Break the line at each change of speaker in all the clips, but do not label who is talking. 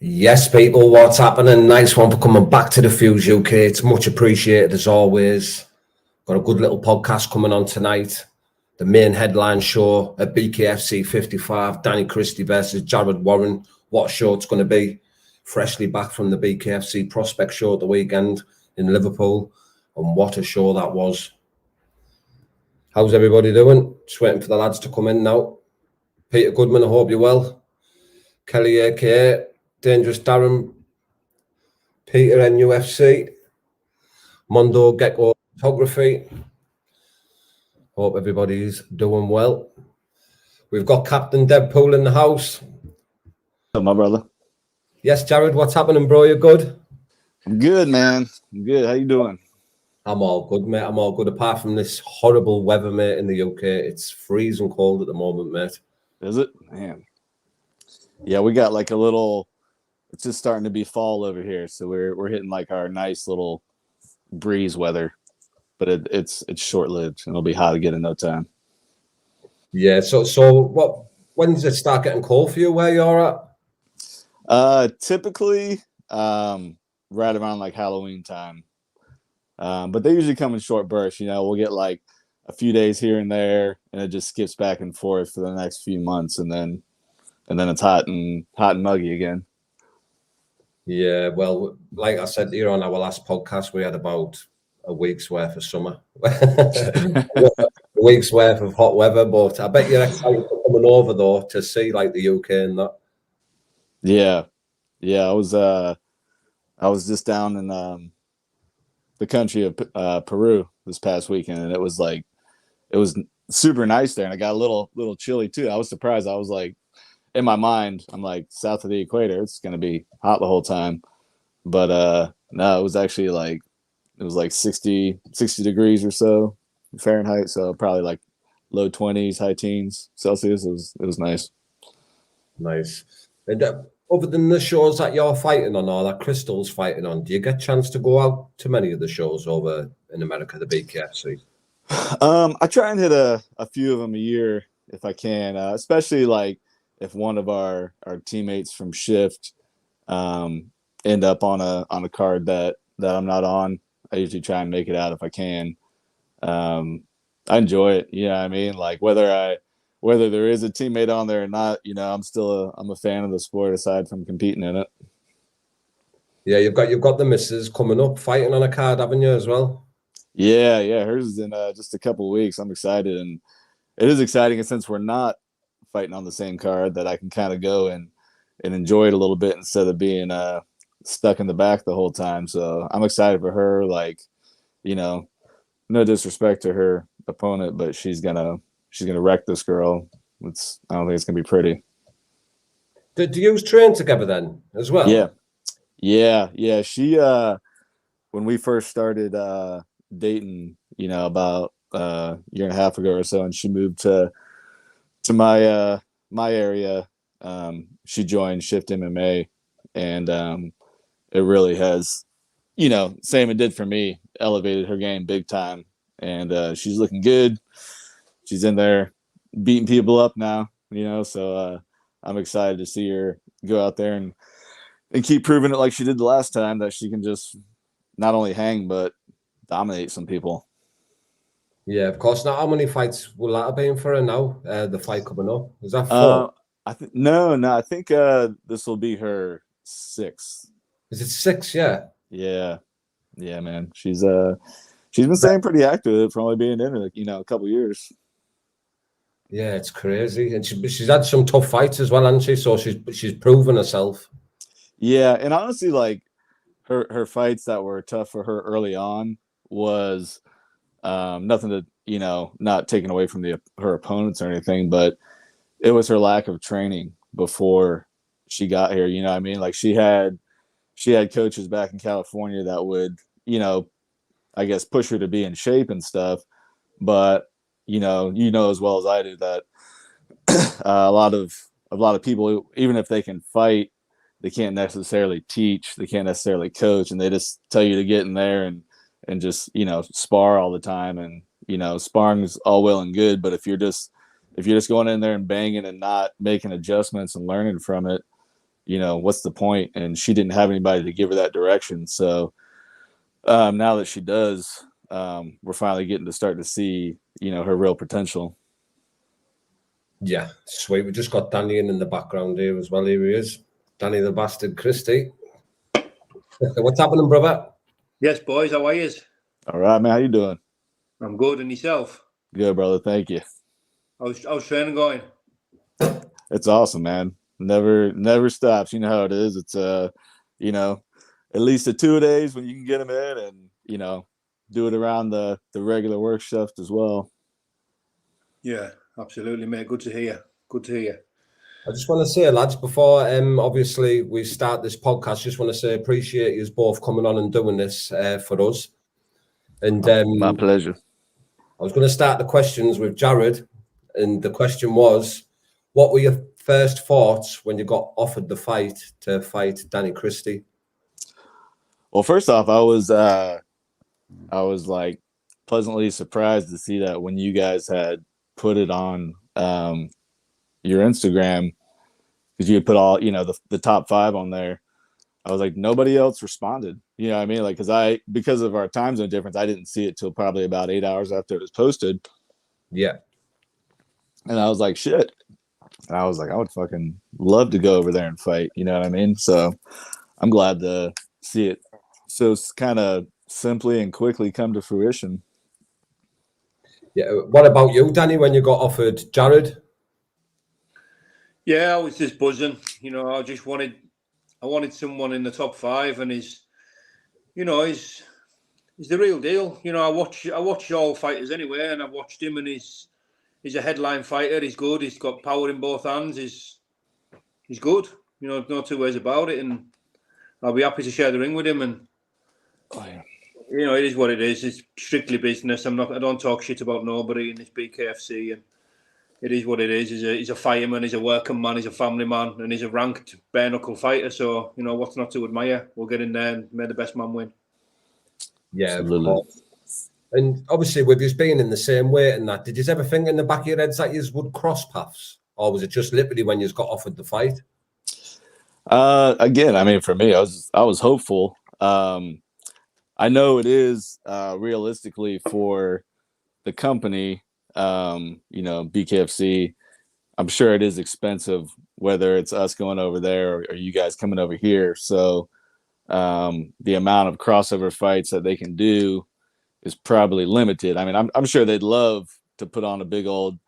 Yes, people, what's happening? Nice one for coming back to the Fuse UK. It's much appreciated as always. Got a good little podcast coming on tonight. The main headline show at BKFC 55, Danny Christie versus Jared Warren. What a show it's going to be. Freshly back from the BKFC Prospect show at the weekend in Liverpool. And what a show that was. How's everybody doing? Just waiting for the lads to come in now. Peter Goodman, I hope you're well. Kelly aka Dangerous Darren, Peter NUFC, Mondo Gecko Photography. Hope everybody's doing well. We've got Captain Deadpool in the house.
What's up, my brother?
Yes, Jared, what's happening, bro? You good?
I'm good, man. I'm good. How you doing?
I'm all good, mate. I'm all good. Apart from this horrible weather, mate, in the UK. It's freezing cold at the moment, mate.
Is it? Man. Yeah, we got like a little. It's just starting to be fall over here, so we're hitting like our nice little breeze weather, but it's short lived and it'll be hot again in no time.
Yeah. So what? When does it start getting cold for you? Where you're
at? Typically, right around like Halloween time. But they usually come in short bursts. You know, we'll get like a few days here and there, and it just skips back and forth for the next few months, and then it's hot and muggy again.
Yeah, well, like I said here on our last podcast, we had about a week's worth of summer, a week's worth of hot weather. But I bet you're excited for coming over though to see like the UK and that.
Yeah. I was just down in the country of Peru this past weekend, and it was super nice there, and I got a little chilly too. I was surprised. I was like, in my mind, I'm like, south of the equator, it's gonna be hot the whole time. But no, it was actually like 60 degrees or so Fahrenheit, so probably like low 20s, high teens Celsius. It was nice.
Nice. And other than the shows that you're fighting on or that Crystal's fighting on, do you get a chance to go out to many of the shows over in America, the BKFC?
I try and hit a few of them a year if I can, especially like if one of our teammates from shift end up on a card that I'm not on. I usually try and make it out if I can. I enjoy it. You know what I mean? Like whether there is a teammate on there or not, you know, I'm a fan of the sport aside from competing in it.
Yeah, you've got the missus coming up fighting on a card, haven't you, as well?
Yeah. Hers is in just a couple of weeks. I'm excited, and it is exciting, and since we're not fighting on the same card, that I can kind of go and enjoy it a little bit instead of being stuck in the back the whole time. So I'm excited for her. Like, you know, no disrespect to her opponent, but she's gonna wreck this girl. I don't think it's gonna be pretty.
Do you train together then as well?
Yeah. She when we first started dating, you know, about a year and a half ago or so, and she moved to my area, she joined Shift MMA, and it really has, you know, same it did for me, elevated her game big time, and she's looking good. She's in there beating people up now, you know, so I'm excited to see her go out there and keep proving it like she did the last time, that she can just not only hang but dominate some people.
Yeah, of course. Now, how many fights will that have been for her now? The fight coming up, is that 4?
No. I think this will be her 6th.
Is it 6? Yeah.
Yeah, man. She's been staying pretty active for only being in it, you know, a couple years.
Yeah, it's crazy, and she's had some tough fights as well, hasn't she? So she's proven herself.
Yeah, and honestly, like her fights that were tough for her early on was nothing to, you know, not taken away from her opponents or anything, but it was her lack of training before she got here. You know what I mean? Like she had coaches back in California that would, you know, I guess push her to be in shape and stuff. But you know as well as I do that a lot of people, even if they can fight, they can't necessarily teach, they can't necessarily coach, and they just tell you to get in there and just, you know, spar all the time. And, you know, sparring's all well and good, but if you're just going in there and banging and not making adjustments and learning from it, what's the point? And she didn't have anybody to give her that direction. So now that she does, we're finally getting to start to see, her real potential.
Yeah, sweet. We just got Danny in the background here as well. Here he is, Danny the Bastard Christie. What's happening, brother?
Yes, boys. How are you?
All right, man. How you doing?
I'm good. And yourself?
Good, brother. Thank you.
How's training going?
It's awesome, man. Never stops. You know how it is. It's at least a 2 days when you can get them in, and do it around the regular work shift as well.
Yeah, absolutely, mate. Good to hear. Good to hear.
I just want to say, lads, before obviously we start this podcast, just want to say appreciate you both coming on and doing this for us. And
my pleasure.
I was going to start the questions with Jared, and the question was, what were your first thoughts when you got offered the fight to fight Danny Christie?
Well, first off, I was like pleasantly surprised to see that when you guys had put it on your Instagram, because you had put all the top 5 on there. I was like, nobody else responded. You know what I mean? Like, because of our time zone difference, I didn't see it till probably about 8 hours after it was posted.
Yeah.
And I was like, shit. And I was like, I would fucking love to go over there and fight. You know what I mean? So I'm glad to see it so kind of simply and quickly come to fruition.
Yeah. What about you, Danny, when you got offered Jared?
Yeah, I was just buzzing. I wanted someone in the top 5, and he's the real deal. I watch all fighters anyway, and I've watched him, and he's a headline fighter. He's good. He's got power in both hands. He's good. No two ways about it. And I'll be happy to share the ring with him. And it is what it is. It's strictly business. I don't talk shit about nobody in this BKFC, and it is what it is. He's a fireman. He's a working man. He's a family man, and he's a ranked bare knuckle fighter. So what's not to admire? We'll get in there and may the best man win.
Yeah, absolutely. And obviously, with you being in the same weight and that, did you ever think in the back of your heads that you would cross paths, or was it just literally when you got offered the fight?
Again, I mean, for me, I was hopeful. I know it is realistically for the company, BKFC. I'm sure it is expensive, whether it's us going over there or you guys coming over here. So the amount of crossover fights that they can do is probably limited. I mean, I'm sure they'd love to put on a big old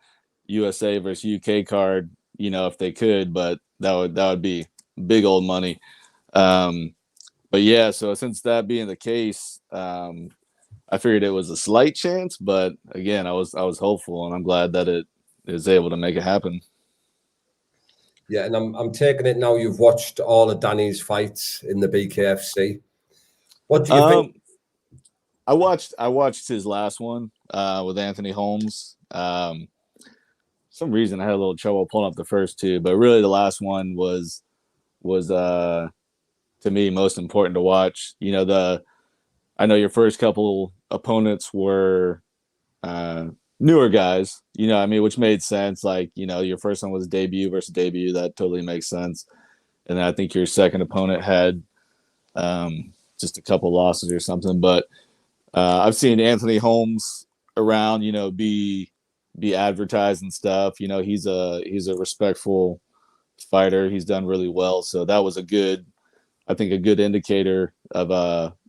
USA versus UK card, if they could, but that would be big old money. But yeah, so since that being the case, I figured it was a slight chance, but again, I was hopeful, and I'm glad that it is able to make it happen.
Yeah, and I'm taking it now you've watched all of Danny's fights in the BKFC. What do you think?
I watched his last one with Anthony Holmes. Some reason I had a little trouble pulling up the first 2, but really the last one was to me most important to watch. I know your first couple opponents were newer guys, which made sense. Like, your first one was debut versus debut. That totally makes sense. And then I think your second opponent had just a couple losses or something. But I've seen Anthony Holmes around, be advertised and stuff. He's a respectful fighter. He's done really well. So that was a good indicator of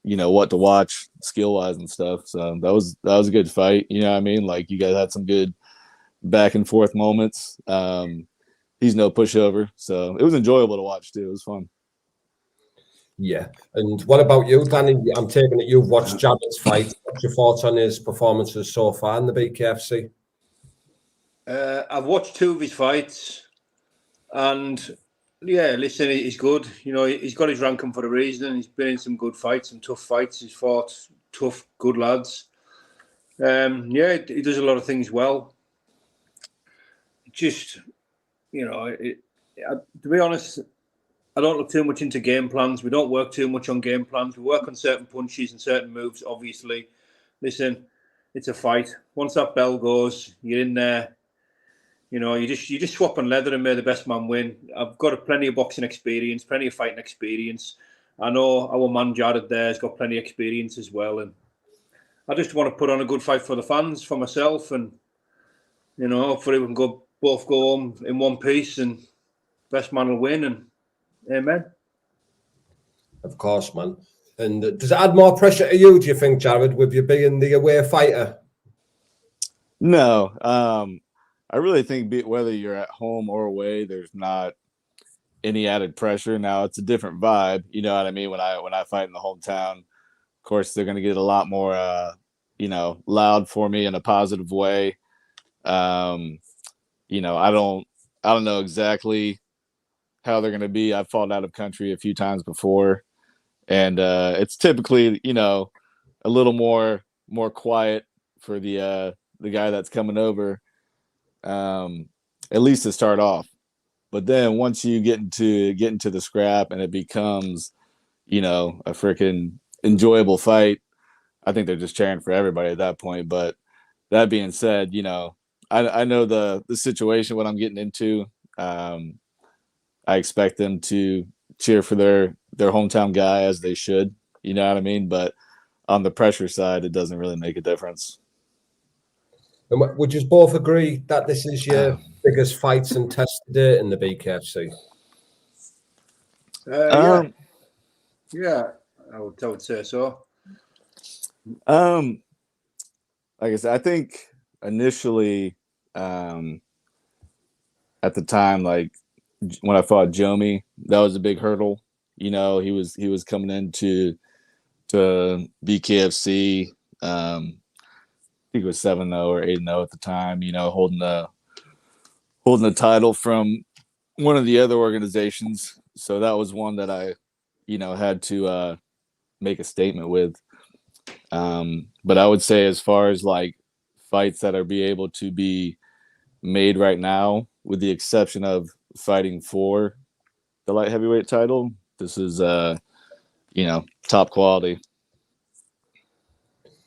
what to watch skill wise and stuff. So that was a good fight. You know what I mean? Like, you guys had some good back and forth moments. He's no pushover, so it was enjoyable to watch too. It was fun.
Yeah. And what about you, Danny? I'm taking it you've watched Jared's fight. What's your thoughts on his performances so far in the BKFC?
I've watched 2 of his fights, and yeah, listen, he's good. He's got his ranking for a reason. He's been in some good fights, some tough fights. He's fought tough, good lads. He does a lot of things well. Just, to be honest, I don't look too much into game plans. We don't work too much on game plans. We work on certain punches and certain moves, obviously. Listen, it's a fight. Once that bell goes, you're in there. You know, you just swap on leather and may the best man win. I've got plenty of boxing experience, plenty of fighting experience. I know our man Jared there has got plenty of experience as well, and I just want to put on a good fight for the fans, for myself, and you know, hopefully we can both go home in one piece, and best man will win. And amen.
Of course, man. And does it add more pressure to you, do you think, Jared, with you being the away fighter?
No, I really think whether you're at home or away, there's not any added pressure. Now it's a different vibe, you know what I mean? When I fight in the hometown, of course they're going to get a lot more, you know, loud for me in a positive way. You know, I don't know exactly how they're going to be. I've fought out of country a few times before, and it's typically, you know, a little more quiet for the guy that's coming over, at least to start off. But then once you get into the scrap and it becomes, you know, a freaking enjoyable fight, I think they're just cheering for everybody at that point. But that being said, you know, I know the situation, what I'm getting into. I expect them to cheer for their hometown guy, as they should. You know what I mean? But on the pressure side, it doesn't really make a difference.
And would you both agree that this is your biggest fights and test to date in the BKFC?
Yeah, I would say so.
Like I said, I think initially, at the time, like when I fought Jomi, that was a big hurdle. You know, he was coming into BKFC. I think it was 7-0 or 8-0 at the time. You know, holding the title from one of the other organizations. So that was one that I, you know, had to make a statement with. But I would say, as far as like fights that are be able to be made right now, with the exception of fighting for the light heavyweight title, this is you know, top quality.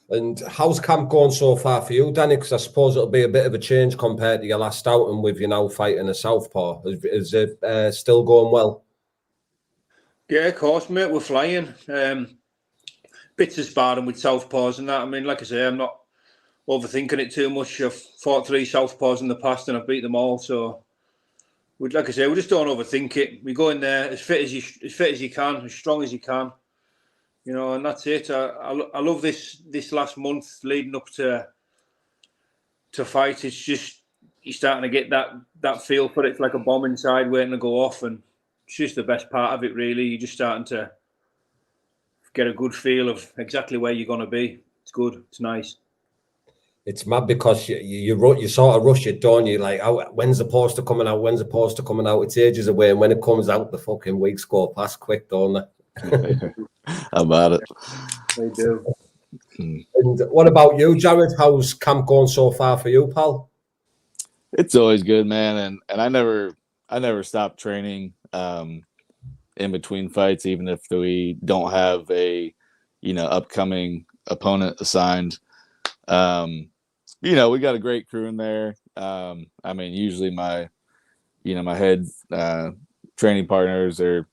And how's camp going so far for you, Danny? Because I suppose it'll be a bit of a change compared to your last outing with you now fighting a southpaw. Is it still going well?
Yeah, of course, mate. We're flying. Bits of sparring with southpaws and that. I mean, like I say, I'm not overthinking it too much. I've fought 3 southpaws in the past and I've beat them all. So, like I say, we just don't overthink it. We go in there as fit as you can, as strong as you can. You know, and that's it. I love this last month leading up to fight. It's just you're starting to get that feel for it. It's like a bomb inside waiting to go off, and it's just the best part of it, really. You're just starting to get a good feel of exactly where you're going to be. It's good. It's nice.
It's mad because you sort of rush it, don't you? Like, when's the poster coming out? When's the poster coming out? It's ages away, and when it comes out, the fucking weeks go past quick, don't they?
How about it?
They do.
And what about you, Jared? How's camp going so far for you, pal?
It's always good, man, and I never stop training in between fights, even if we don't have a, you know, upcoming opponent assigned. You know, we got a great crew in there. I mean, usually my head training partners are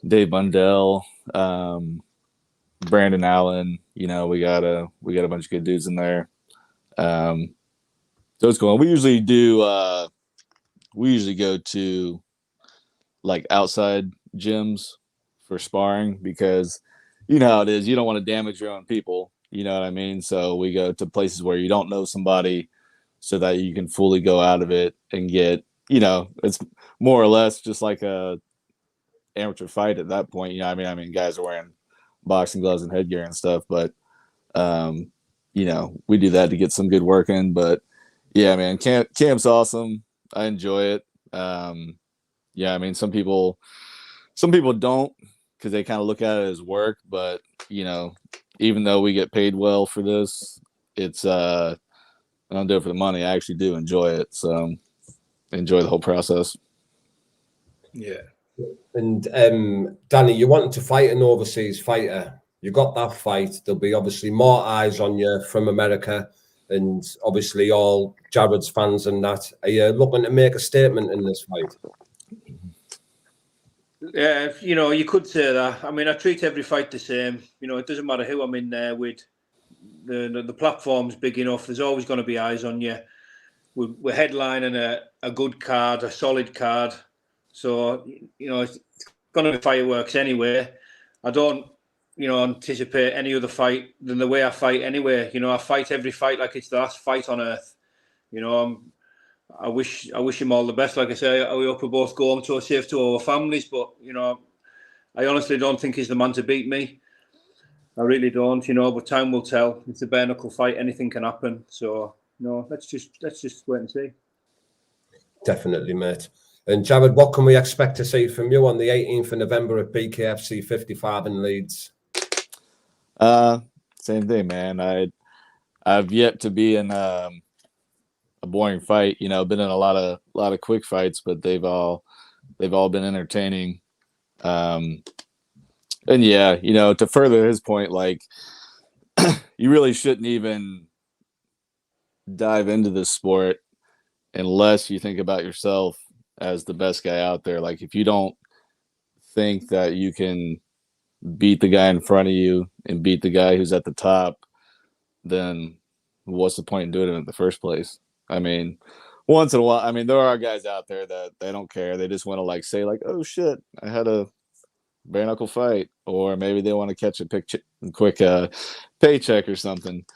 Dave Bundell, Brandon Allen. You know, we got a bunch of good dudes in there. So it's cool. We usually go to like outside gyms for sparring, because you know how it is. You don't want to damage your own people. You know what I mean? So we go to places where you don't know somebody, so that you can fully go out of it and get, you know, it's more or less just like a amateur fight at that point. You know, I mean, guys are wearing boxing gloves and headgear and stuff, but you know, we do that to get some good work in. But yeah, man, camp's awesome. I enjoy it. Yeah, I mean, some people don't, because they kind of look at it as work, but you know, even though we get paid well for this, it's I don't do it for the money. I actually do enjoy it. So enjoy the whole process.
Yeah.
And Danny, you wanted to fight an overseas fighter. You got that fight. There'll be obviously more eyes on you from America. and obviously all Jared's fans and that. Are you looking to make a statement in this fight?
Yeah, you could say that. I mean, I treat every fight the same. It doesn't matter who I'm in there with. The platform's big enough. There's always going to be eyes on you. We're headlining a good card, a solid card. So, it's going to be fireworks anyway. I don't, anticipate any other fight than the way I fight anyway. I fight every fight like it's the last fight on earth. I wish him all the best. Like I say, we hope we both go home to a safe to our families. But I honestly don't think he's the man to beat me. I really don't. But time will tell. It's a bare knuckle fight. Anything can happen. So let's just wait and see.
Definitely, mate. And Jared, what can we expect to see from you on the 18th of November at BKFC 55 in Leeds?
Same thing, man. I've yet to be in a boring fight. I've been in a lot of quick fights, but they've all been entertaining. And yeah, to further his point, like you really shouldn't even dive into this sport unless you think about yourself as the best guy out there. Like if you don't think that you can beat the guy in front of you and beat the guy who's at the top, then what's the point in doing it in the first place? I mean, once in a while, there are guys out there that they don't care. They just want to say oh shit, I had a bare knuckle fight, or maybe they want to catch a quick paycheck or something.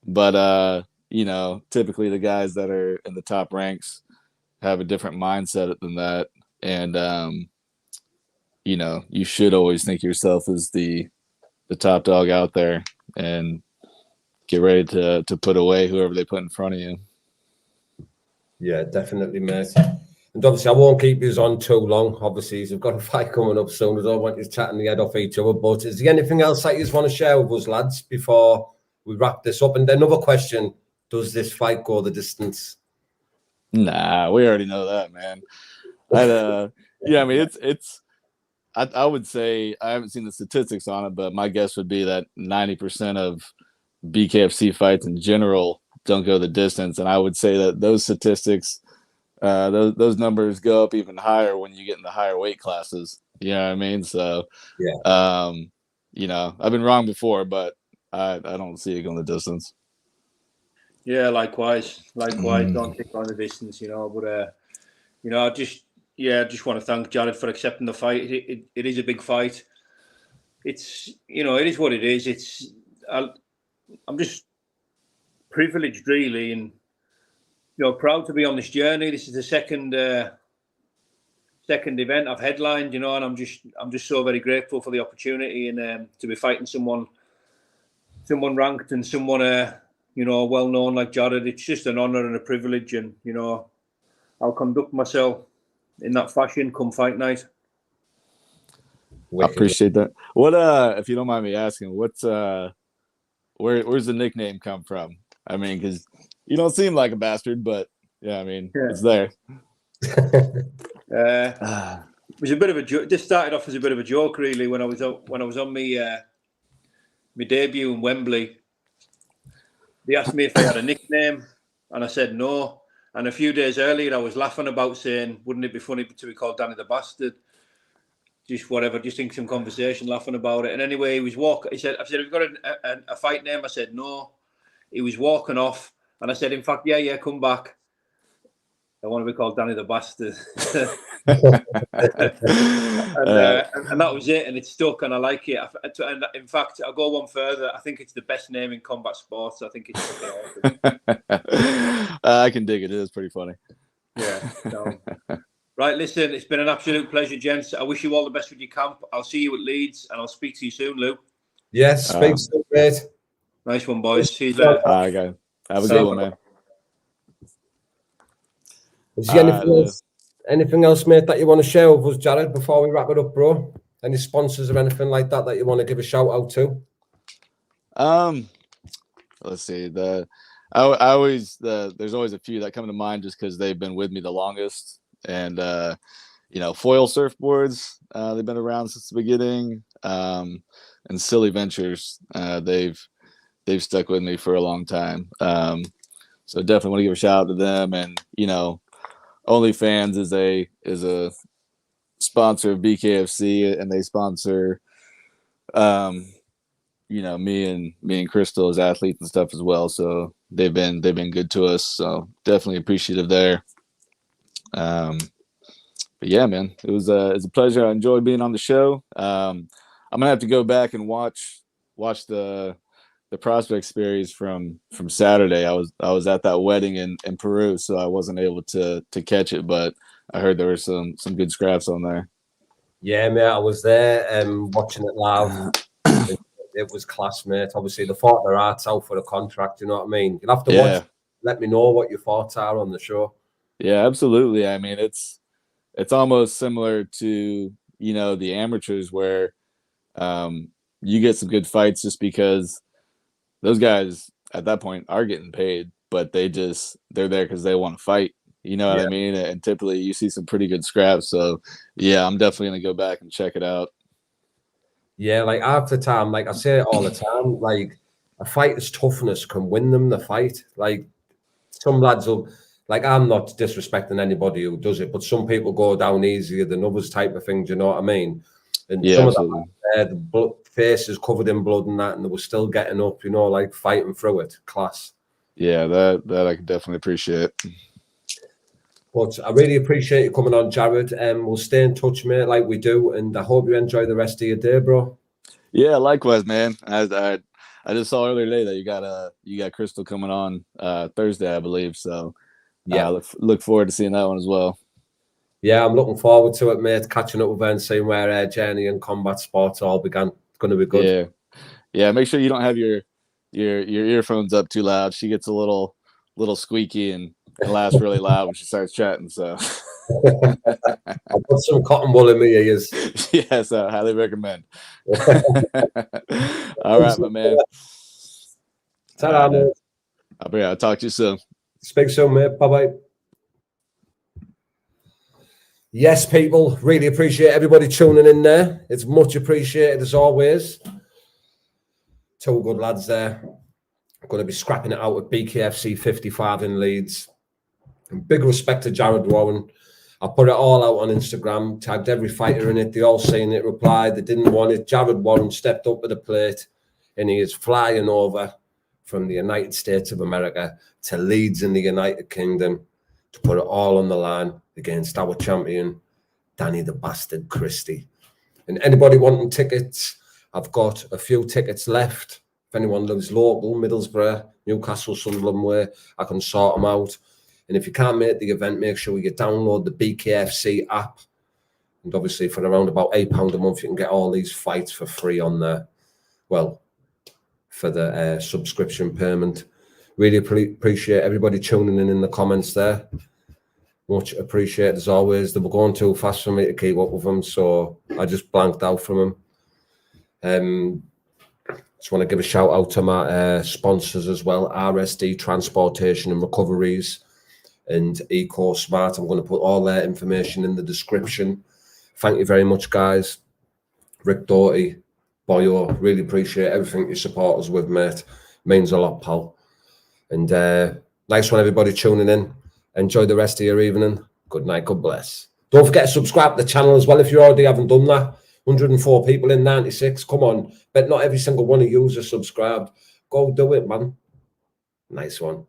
But typically the guys that are in the top ranks have a different mindset than that, and you should always think yourself as the top dog out there and get ready to put away whoever they put in front of you.
Yeah, definitely, mate. And obviously, I won't keep you on too long. Obviously, you've got a fight coming up soon. I don't want you chatting the head off each other. But is there anything else that you just want to share with us, lads, before we wrap this up? And then another question: does this fight go the distance?
Nah, we already know that, man. It's. I would say I haven't seen the statistics on it, but my guess would be that 90% of BKFC fights in general don't go the distance, and I would say that those statistics, those numbers go up even higher when you get in the higher weight classes. You know what I mean? So, yeah. I've been wrong before, but I don't see it going the distance.
Yeah, likewise. Don't take on the distance, But I just want to thank Jared for accepting the fight. It is a big fight. It's it is what it is. I'm just privileged, really, and proud to be on this journey. This is the second event I've headlined, and I'm just so very grateful for the opportunity and to be fighting someone ranked and someone well known like Jared. It's just an honour and a privilege, and I'll conduct myself in that fashion come fight night.
I appreciate that. What if you don't mind me asking, what's where's the nickname come from? Because you don't seem like a bastard, but it's there.
It was a bit of a joke. This started off as a bit of a joke, really, when I was on my debut in Wembley. They asked me if I had a nickname, and I said no. And a few days earlier, I was laughing about saying, "Wouldn't it be funny to be called Danny the Bastard?" Just whatever, just in some conversation, laughing about it. And anyway, he was walking. I said, "Have you got a fight name?" I said, "No." He was walking off, and I said, "In fact, yeah, come back. I want to be called Danny the Bastard." and that was it, and it stuck, and I like it. And in fact, I'll go one further. I think it's the best name in combat sports. I think it's awesome.
I can dig it. It is pretty funny.
Yeah. So. Right, listen, it's been an absolute pleasure, gents. I wish you all the best with your camp. I'll see you at Leeds, and I'll speak to you soon, Lou.
Yes, speak soon, mate.
Nice one, boys. See you later.
All right, guys. Have a good one, man.
Is there anything else, mate, that you want to share with us, Jared, before we wrap it up, bro? Any sponsors or anything like that you want to give a shout out to?
Let's see. There's always a few that come to mind just because they've been with me the longest. And Foil Surfboards, they've been around since the beginning. And Silly Ventures, they've stuck with me for a long time. So definitely want to give a shout out to them. And, you know, OnlyFans is a sponsor of BKFC, and they sponsor, you know, me and Crystal as athletes and stuff as well. So they've been good to us. So definitely appreciative there. But yeah, man, it's a pleasure. I enjoyed being on the show. I'm gonna have to go back and watch the prospect series from Saturday. I was at that wedding in Peru, so I wasn't able to catch it, but I heard there were some good scraps on there.
Yeah, mate, I was there watching it live. It was class, mate. Obviously, they fought their hearts out for the contract. You know what I mean? You'll have to watch. Let me know what your thoughts are on the show.
Yeah, absolutely. I mean, it's almost similar to, you know, the amateurs where you get some good fights just because those guys at that point are getting paid, but they're there because they want to fight. You know what I mean? And typically you see some pretty good scraps. So yeah, I'm definitely gonna go back and check it out.
Yeah, like half the time, like I say it all the time, like a fighter's toughness can win them the fight. Like some lads will, like I'm not disrespecting anybody who does it, but some people go down easier than others type of thing. Do you know what I mean? And
Yeah,
some
absolutely.
of the face is covered in blood and that, and they were still getting up, you know, like fighting through it. Class.
Yeah, that I can definitely appreciate.
But I really appreciate you coming on, Jared. We'll stay in touch, mate, like we do, and I hope you enjoy the rest of your day, bro.
Yeah, likewise, man. I just saw earlier today that you got Crystal coming on Thursday, I believe. So
yeah,
look forward to seeing that one as well.
Yeah, I'm looking forward to it, mate. Catching up with her and seeing where her journey and combat sports all began. It's going to be good.
Yeah. Make sure you don't have your earphones up too loud. She gets a little squeaky and laughs really loud when she starts chatting. So
I've got some cotton wool in my ears.
Yeah, so I highly recommend. All right, my man.
Ta-ra, mate.
I'll talk to you soon.
Speak soon, mate. Bye-bye. Yes, people, really appreciate everybody tuning in there. It's much appreciated as always. Two good lads there. I'm going to be scrapping it out with BKFC 55 in Leeds. And big respect to Jared Warren. I put it all out on Instagram, tagged every fighter in it. They all seen it, replied. They didn't want it. Jared Warren stepped up with the plate, and he is flying over from the United States of America to Leeds in the United Kingdom to put it all on the line against our champion, Danny the Bastard Christie. And anybody wanting tickets, I've got a few tickets left. If anyone lives local, Middlesbrough, Newcastle, Sunderland way, I can sort them out. And if you can't make the event, make sure you download the BKFC app. And obviously for around about £8 a month, you can get all these fights for free on there. Well, for the subscription payment. Really appreciate everybody tuning in the comments there. Much appreciated as always. They were going too fast for me to keep up with them, so I just blanked out from them. Just want to give a shout out to my sponsors as well, RSD Transportation and Recoveries and Eco Smart. I'm going to put all their information in the description. Thank you very much, guys. Rick Doughty, Boyo, really appreciate everything you support us with, mate. Means a lot, pal. And nice one, everybody tuning in. Enjoy the rest of your evening. Good night, God bless. Don't forget to subscribe to the channel as well if you already haven't done that. 104 people in 96. Come on. Bet not every single one of you are subscribed. Go do it, man. Nice one.